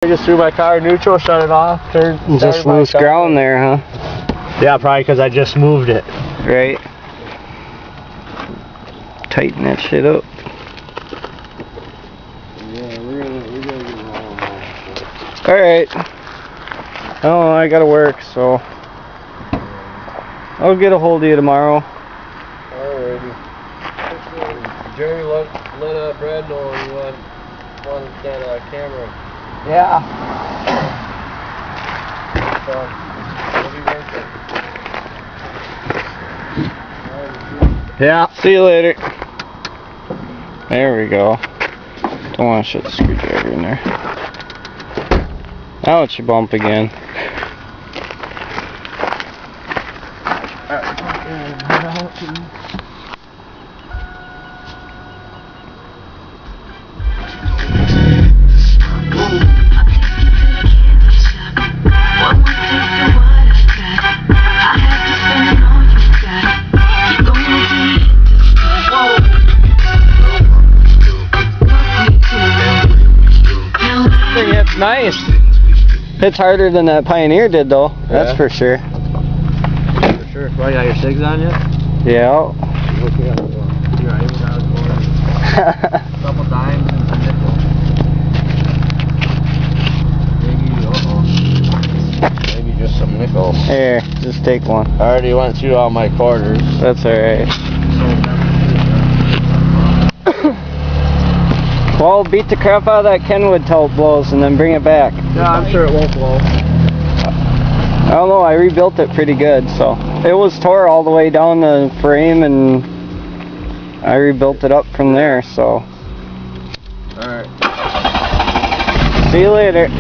I just threw my car neutral, shut it off, Just loose ground there, huh? Yeah, probably because I just moved it. Right. Tighten that shit up. Yeah, we're gonna get home. Alright. Oh, I gotta work, so I'll get a hold of you tomorrow. Alrighty. Jerry, let Brad know you want that camera. Yeah. So, we'll be working. Yeah. See you later. There we go. Don't want to shut the screwdriver in there. Now it's your bump again. It's nice. It's harder than that Pioneer did, though. That's for sure. For sure. Well, you got your SIGs on yet? Yeah. A couple dimes and some nickels. Maybe just some nickels. Here, just take one. I already went through all my quarters. That's alright. Well, beat the crap out of that Kenwood till it blows and then bring it back. Yeah, I'm sure it won't blow. I don't know, I rebuilt it pretty good, so. It was tore all the way down the frame and I rebuilt it up from there, so. Alright. See you later.